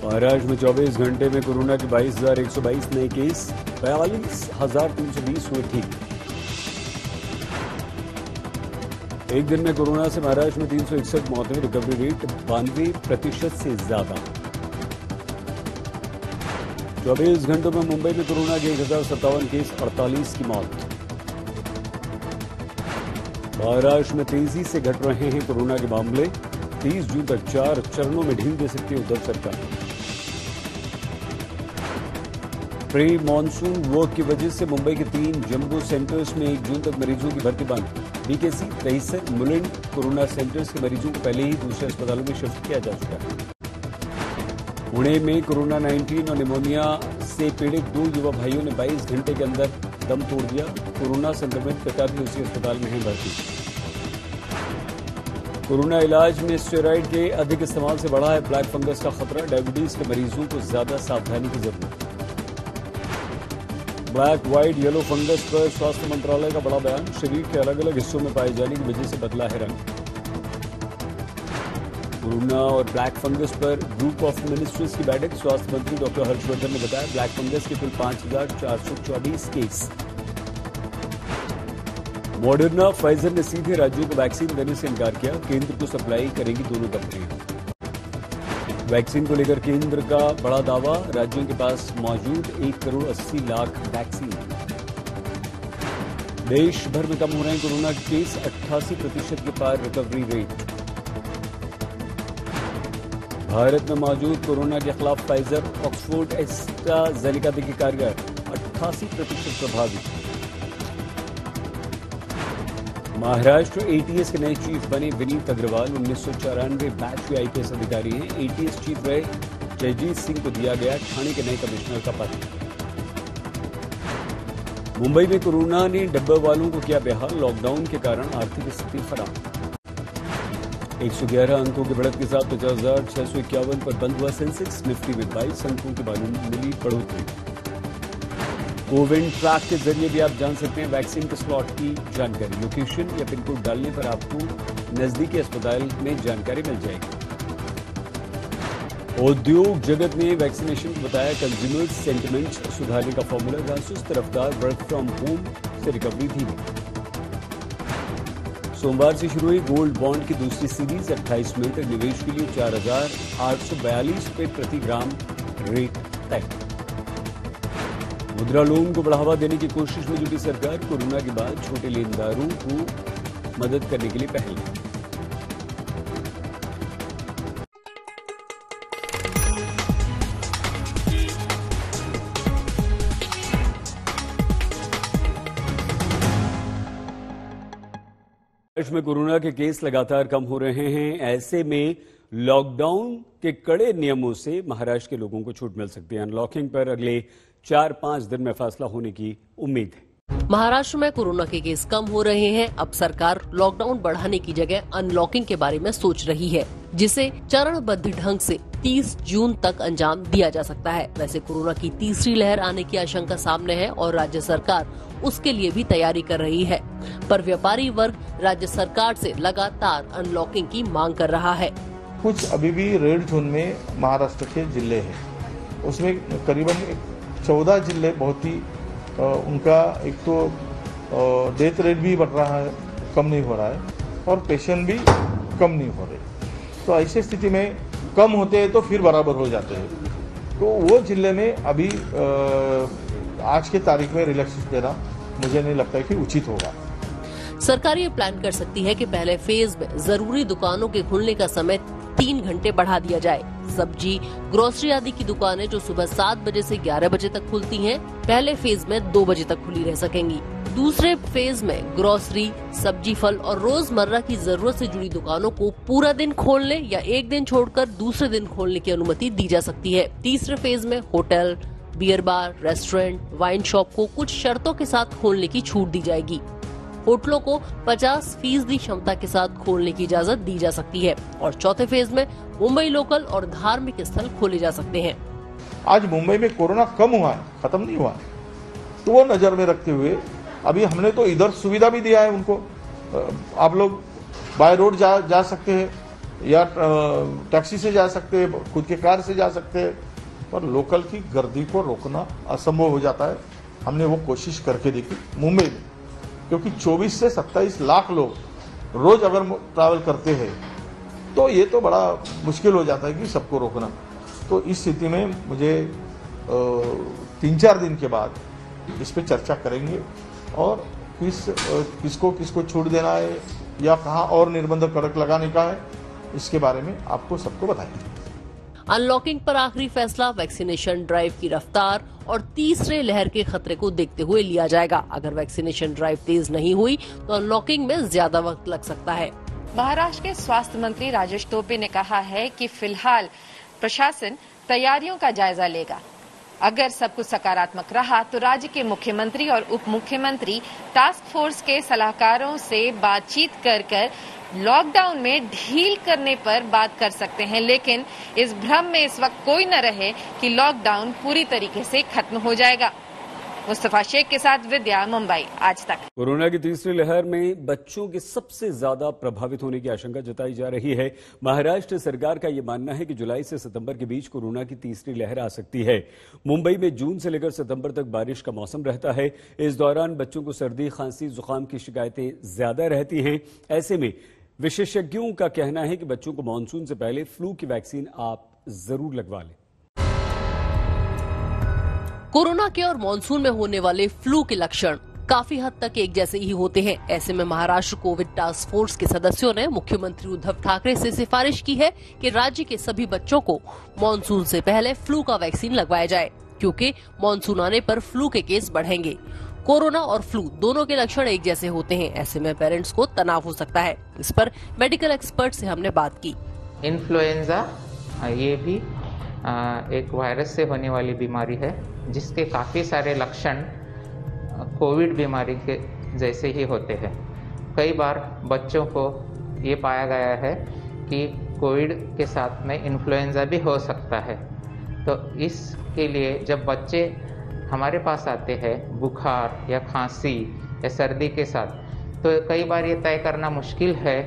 महाराष्ट्र में 24 घंटे में कोरोना के 22,122 नए केस, 42,320 हुए ठीक। एक दिन में कोरोना से महाराष्ट्र में 361 मौतें, रिकवरी रेट 92% से ज्यादा। 24 घंटों में मुंबई में कोरोना के 1,057 केस, 48 की मौत। महाराष्ट्र में तेजी से घट रहे हैं कोरोना के मामले, 30 जून तक 4 चरणों में ढील दे सकती है उद्धव सरकार। प्री मॉनसून वर्क की वजह से मुंबई के 3 जंबो सेंटर्स में 1 जून तक मरीजों की भर्ती बंद। बीकेसी, दहिसर, मुलिंड कोरोना सेंटर्स के मरीजों को पहले ही दूसरे अस्पतालों में शिफ्ट किया जा चुका है। पुणे में कोरोना 19 और निमोनिया से पीड़ित 2 युवा भाइयों ने 22 घंटे के अंदर दम तोड़ दिया। कोरोना संक्रमित पिता भी उसी अस्पताल में है भर्ती। कोरोना इलाज में स्टेरॉइड के अधिक इस्तेमाल से बढ़ा है ब्लैक फंगस का खतरा। डायबिटीज के मरीजों को ज्यादा सावधानी की जरूरत। ब्लैक, व्हाइट, येलो फंगस पर स्वास्थ्य मंत्रालय का बड़ा बयान। शरीर के अलग अलग हिस्सों में पाए जाने की वजह से बदला है रंग। कोरोना और ब्लैक फंगस पर ग्रुप ऑफ मिनिस्टर्स की बैठक। स्वास्थ्य मंत्री डॉक्टर हर्षवर्धन ने बताया ब्लैक फंगस के कुल 5,424 केस। मॉडर्ना, फाइजर ने सीधे राज्यों को वैक्सीन देने से इनकार किया। केंद्र को सप्लाई करेंगी दोनों कंपनियां। वैक्सीन को लेकर केंद्र का बड़ा दावा, राज्यों के पास मौजूद 1,80,00,000 वैक्सीन। देश भर में कम हो रहे हैं कोरोना केस, 88% के पार रिकवरी रेट। भारत में मौजूद कोरोना के खिलाफ फाइजर, ऑक्सफोर्ड, एस्ट्राजेनेका भी कारगर, 88% प्रभावी। महाराष्ट्र एटीएस के नए चीफ बने विनीत अग्रवाल, 1994 बैच के आईपीएस अधिकारी हैं। एटीएस चीफ रहे जयजीत सिंह को दिया गया ठाणे के नए कमिश्नर का पद। मुंबई में कोरोना ने डब्बा वालों को किया बेहाल, लॉकडाउन के कारण आर्थिक स्थिति खराब। 111 अंकों की बढ़त के साथ 50,651 पर बंद हुआ सेंसेक्स। निफ्टी में 22 अंकों की मामूली बढ़ोतरी। कोविन ट्रैक के जरिए भी आप जान सकते हैं वैक्सीन के स्लॉट की जानकारी। लोकेशन या पिन कोड डालने पर आपको नजदीकी अस्पताल में जानकारी मिल जाएगी। उद्योग जगत ने वैक्सीनेशन को बताया कंज्यूमर सेंटिमेंट सुधारने का फॉर्मूला। जहां सुस्त रफ्तार वर्क फ्रॉम होम से रिकवरी धीमी। सोमवार से शुरू हुई गोल्ड बॉन्ड की दूसरी सीरीज। 28 मई तक निवेश के लिए 4,842 रुपये प्रति ग्राम रेट तय। मुद्रा लोन को बढ़ावा देने की कोशिश में जुटी सरकार। कोरोना के बाद छोटे लेनदारों को मदद करने के लिए पहल। देश में कोरोना के केस लगातार कम हो रहे हैं। ऐसे में लॉकडाउन के कड़े नियमों से महाराष्ट्र के लोगों को छूट मिल सकती है। अनलॉकिंग पर अगले 4-5 दिन में फैसला होने की उम्मीद है। महाराष्ट्र में कोरोना के केस कम हो रहे हैं। अब सरकार लॉकडाउन बढ़ाने की जगह अनलॉकिंग के बारे में सोच रही है, जिसे चरणबद्ध ढंग से 30 जून तक अंजाम दिया जा सकता है। वैसे कोरोना की तीसरी लहर आने की आशंका सामने है और राज्य सरकार उसके लिए भी तैयारी कर रही है। पर व्यापारी वर्ग राज्य सरकार से लगातार अनलॉकिंग की मांग कर रहा है। कुछ अभी भी रेड जोन में महाराष्ट्र के जिले हैं, उसमें करीबन 14 जिले बहुत ही उनका एक तो डेथ रेट भी बढ़ रहा है, कम नहीं हो रहा है, और पेशेंट भी कम नहीं हो रहे। तो ऐसी स्थिति में कम होते हैं तो फिर बराबर हो जाते हैं। तो वो जिले में अभी आज के तारीख में रिलैक्सेशन देना मुझे नहीं लगता है कि उचित होगा। सरकार ये प्लान कर सकती है कि पहले फेज में जरूरी दुकानों के खुलने का समय 3 घंटे बढ़ा दिया जाए। सब्जी, ग्रोसरी आदि की दुकानें जो सुबह 7 बजे से 11 बजे तक खुलती हैं, पहले फेज में 2 बजे तक खुली रह सकेंगी। दूसरे फेज में ग्रोसरी, सब्जी, फल और रोजमर्रा की जरूरत से जुड़ी दुकानों को पूरा दिन खोलने या एक दिन छोड़कर दूसरे दिन खोलने की अनुमति दी जा सकती है। तीसरे फेज में hotel, beer bar, restaurant, wine shop को कुछ शर्तों के साथ खोलने की छूट दी जाएगी। होटलों को 50% क्षमता के साथ खोलने की इजाजत दी जा सकती है और चौथे फेज में मुंबई लोकल और धार्मिक स्थल खोले जा सकते हैं। आज मुंबई में कोरोना कम हुआ है, खत्म नहीं हुआ है, तो वो नजर में रखते हुए अभी हमने तो इधर सुविधा भी दिया है उनको। आप लोग बाय रोड जा सकते हैं, या टैक्सी से जा सकते हैं, खुद के कार से जा सकते हैं, पर लोकल की गर्दी को रोकना असंभव हो जाता है। हमने वो कोशिश करके देखी मुंबई में, क्योंकि 24 से 27 लाख लोग रोज अगर ट्रैवल करते हैं तो ये तो बड़ा मुश्किल हो जाता है कि सबको रोकना। तो इस स्थिति में मुझे 3-4 दिन के बाद इस पर चर्चा करेंगे और किसको छूट देना है या कहाँ और निर्बंध कड़क लगाने का है, इसके बारे में आपको सबको बताएंगे। अनलॉकिंग पर आखिरी फैसला वैक्सीनेशन ड्राइव की रफ्तार और तीसरे लहर के खतरे को देखते हुए लिया जाएगा। अगर वैक्सीनेशन ड्राइव तेज नहीं हुई तो अनलॉकिंग में ज्यादा वक्त लग सकता है। महाराष्ट्र के स्वास्थ्य मंत्री राजेश टोपे ने कहा है कि फिलहाल प्रशासन तैयारियों का जायजा लेगा। अगर सब कुछ सकारात्मक रहा तो राज्य के मुख्यमंत्री और उप मुख्यमंत्री टास्क फोर्स के सलाहकारों से बातचीत कर लॉकडाउन में ढील करने पर बात कर सकते हैं। लेकिन इस भ्रम में इस वक्त कोई न रहे कि लॉकडाउन पूरी तरीके से खत्म हो जाएगा। मुस्तफा शेख के साथ विद्या, मुंबई, आज तक। कोरोना की तीसरी लहर में बच्चों के सबसे ज्यादा प्रभावित होने की आशंका जताई जा रही है। महाराष्ट्र सरकार का यह मानना है कि जुलाई से सितंबर के बीच कोरोना की तीसरी लहर आ सकती है। मुंबई में जून से लेकर सितंबर तक बारिश का मौसम रहता है। इस दौरान बच्चों को सर्दी, खांसी, जुकाम की शिकायतें ज्यादा रहती हैं। ऐसे में विशेषज्ञों का कहना है कि बच्चों को मानसून से पहले फ्लू की वैक्सीन आप जरूर लगवा लें। कोरोना के और मानसून में होने वाले फ्लू के लक्षण काफी हद तक एक जैसे ही होते हैं। ऐसे में महाराष्ट्र कोविड टास्क फोर्स के सदस्यों ने मुख्यमंत्री उद्धव ठाकरे से सिफारिश की है कि राज्य के सभी बच्चों को मानसून से पहले फ्लू का वैक्सीन लगवाया जाए, क्योंकि मानसून आने पर फ्लू के केस बढ़ेंगे। कोरोना और फ्लू दोनों के लक्षण एक जैसे होते हैं। ऐसे में पेरेंट्स को तनाव हो सकता है। इस पर मेडिकल एक्सपर्ट से हमने बात की। इन्फ्लुएंजा ये भी एक वायरस से होने वाली बीमारी है, जिसके काफ़ी सारे लक्षण कोविड बीमारी के जैसे ही होते हैं। कई बार बच्चों को ये पाया गया है कि कोविड के साथ में इन्फ्लुएंजा भी हो सकता है। तो इसके लिए जब बच्चे हमारे पास आते हैं बुखार या खांसी या सर्दी के साथ, तो कई बार ये तय करना मुश्किल है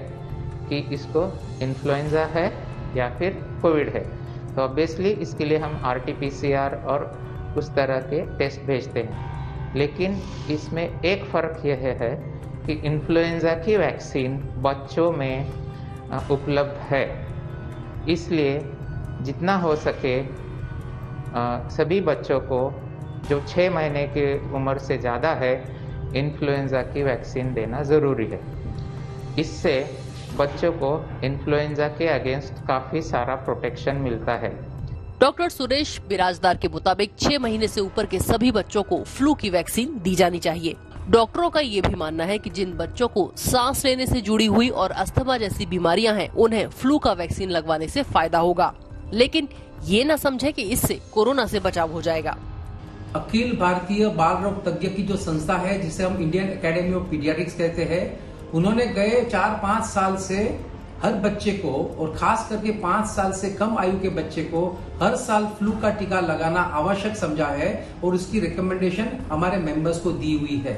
कि इसको इन्फ्लुएंजा है या फिर कोविड है। तो ऑब्वियसली इसके लिए हम RT-PCR और उस तरह के टेस्ट भेजते हैं। लेकिन इसमें एक फ़र्क यह है कि इन्फ्लुएंजा की वैक्सीन बच्चों में उपलब्ध है, इसलिए जितना हो सके सभी बच्चों को जो 6 महीने की उम्र से ज़्यादा है इन्फ्लुएंजा की वैक्सीन देना ज़रूरी है। इससे बच्चों को इन्फ्लुएंजा के अगेंस्ट काफ़ी सारा प्रोटेक्शन मिलता है। डॉक्टर सुरेश बिराजदार के मुताबिक 6 महीने से ऊपर के सभी बच्चों को फ्लू की वैक्सीन दी जानी चाहिए। डॉक्टरों का ये भी मानना है कि जिन बच्चों को सांस लेने से जुड़ी हुई और अस्थमा जैसी बीमारियां हैं, उन्हें फ्लू का वैक्सीन लगवाने से फायदा होगा। लेकिन ये न समझे कि इससे कोरोना से बचाव हो जाएगा। अखिल भारतीय बाल रोग तज्ञ की जो संस्था है, जिसे हम इंडियन एकेडमी ऑफ पीडियाट्रिक्स कहते हैं, उन्होंने गए 4-5 साल से हर बच्चे को और खास करके 5 साल से कम आयु के बच्चे को हर साल फ्लू का टीका लगाना आवश्यक समझा है और उसकी रिकमेंडेशन हमारे मेंबर्स को दी हुई है।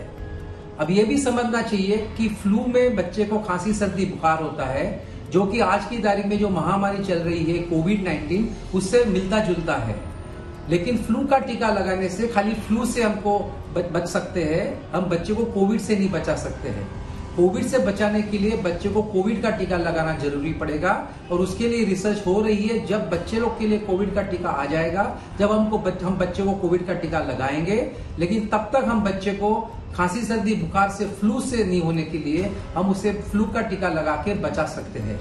अब ये भी समझना चाहिए कि फ्लू में बच्चे को खांसी, सर्दी, बुखार होता है, जो कि आज की तारीख में जो महामारी चल रही है कोविड-19, उससे मिलता जुलता है। लेकिन फ्लू का टीका लगाने से खाली फ्लू से हमको बच सकते हैं, हम बच्चे को कोविड से नहीं बचा सकते हैं। कोविड से बचाने के लिए बच्चे को कोविड का टीका लगाना जरूरी पड़ेगा और उसके लिए रिसर्च हो रही है। जब बच्चे लोग के लिए कोविड का टीका आ जाएगा, जब हम बच्चे को कोविड का टीका लगाएंगे, लेकिन तब तक हम बच्चे को खांसी, सर्दी, बुखार से, फ्लू से नहीं होने के लिए हम उसे फ्लू का टीका लगा के बचा सकते हैं।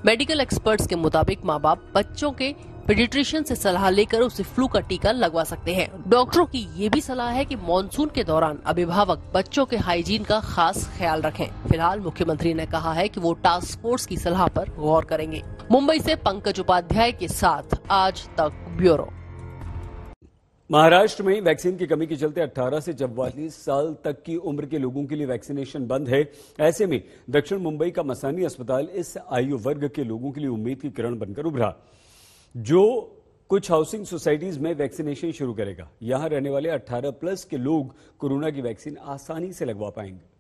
मेडिकल एक्सपर्ट्स के मुताबिक माँ बाप बच्चों के पीडियाट्रिशियन से सलाह लेकर उसे फ्लू का टीका लगवा सकते हैं। डॉक्टरों की ये भी सलाह है कि मॉनसून के दौरान अभिभावक बच्चों के हाइजीन का खास ख्याल रखें। फिलहाल मुख्यमंत्री ने कहा है कि वो टास्क फोर्स की सलाह पर गौर करेंगे। मुंबई से पंकज उपाध्याय के साथ आज तक ब्यूरो। महाराष्ट्र में वैक्सीन की कमी के चलते 18 से 44 साल तक की उम्र के लोगों के लिए वैक्सीनेशन बंद है। ऐसे में दक्षिण मुंबई का मसानी अस्पताल इस आयु वर्ग के लोगों के लिए उम्मीद की किरण बनकर उभरा, जो कुछ हाउसिंग सोसाइटीज में वैक्सीनेशन शुरू करेगा। यहां रहने वाले 18+ के लोग कोरोना की वैक्सीन आसानी से लगवा पाएंगे।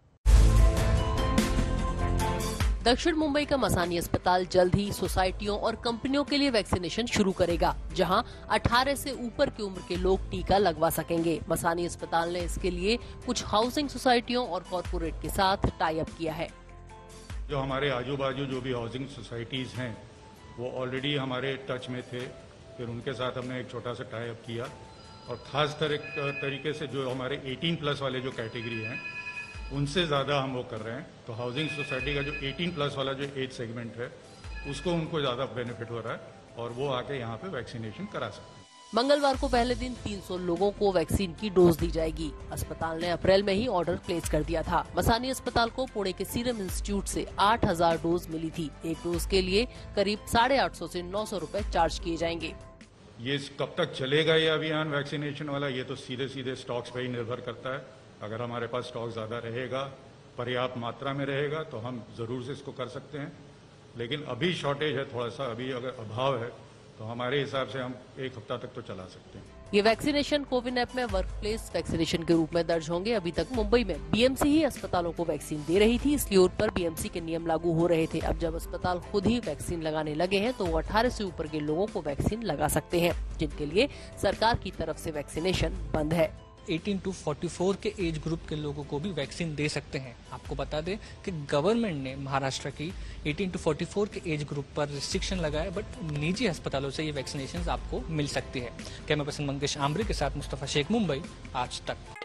दक्षिण मुंबई का मसानी अस्पताल जल्द ही सोसाइटियों और कंपनियों के लिए वैक्सीनेशन शुरू करेगा, जहां 18 से ऊपर की उम्र के लोग टीका लगवा सकेंगे। मसानी अस्पताल ने इसके लिए कुछ हाउसिंग सोसाइटियों और कॉर्पोरेट के साथ टाई अप किया है। जो हमारे आजू बाजू जो भी हाउसिंग सोसाइटीज हैं वो ऑलरेडी हमारे टच में थे, फिर उनके साथ हमने एक छोटा सा टाई अप किया और खास तरीके से जो हमारे 18+ वाले जो कैटेगरी हैं उनसे ज़्यादा हम वो कर रहे हैं। तो हाउसिंग सोसाइटी का जो 18+ वाला जो एज सेगमेंट है उसको उनको ज़्यादा बेनिफिट हो रहा है और वो आके यहाँ पे वैक्सीनेशन करा सकते हैं। मंगलवार को पहले दिन 300 लोगों को वैक्सीन की डोज दी जाएगी। अस्पताल ने अप्रैल में ही ऑर्डर प्लेस कर दिया था। मसानी अस्पताल को पुणे के सीरम इंस्टीट्यूट से 8000 डोज मिली थी। एक डोज के लिए करीब 850 से 900 रुपए चार्ज किए जाएंगे। ये कब तक चलेगा ये अभियान वैक्सीनेशन वाला, ये तो सीधे स्टॉक्स पे ही निर्भर करता है। अगर हमारे पास स्टॉक ज्यादा रहेगा, पर्याप्त मात्रा में रहेगा तो हम जरूर से इसको कर सकते हैं, लेकिन अभी शॉर्टेज है थोड़ा सा, अभी अगर अभाव है तो हमारे हिसाब से हम 1 हफ्ता तक तो चला सकते हैं। ये वैक्सीनेशन कोविन ऐप में वर्क प्लेस वैक्सीनेशन के रूप में दर्ज होंगे। अभी तक मुंबई में बीएमसी ही अस्पतालों को वैक्सीन दे रही थी, इसलिए उन पर बीएमसी के नियम लागू हो रहे थे। अब जब अस्पताल खुद ही वैक्सीन लगाने लगे हैं तो वो 18 से ऊपर के लोगों को वैक्सीन लगा सकते हैं, जिनके लिए सरकार की तरफ से वैक्सीनेशन बंद है। 18 to 44 के एज ग्रुप के लोगों को भी वैक्सीन दे सकते हैं। आपको बता दें कि गवर्नमेंट ने महाराष्ट्र की 18 to 44 के एज ग्रुप पर रिस्ट्रिक्शन लगाया, बट निजी अस्पतालों से ये वैक्सीनेशन आपको मिल सकती है। कैमरा पर्सन मंगेश आमरे के साथ मुस्तफा शेख, मुंबई, आज तक।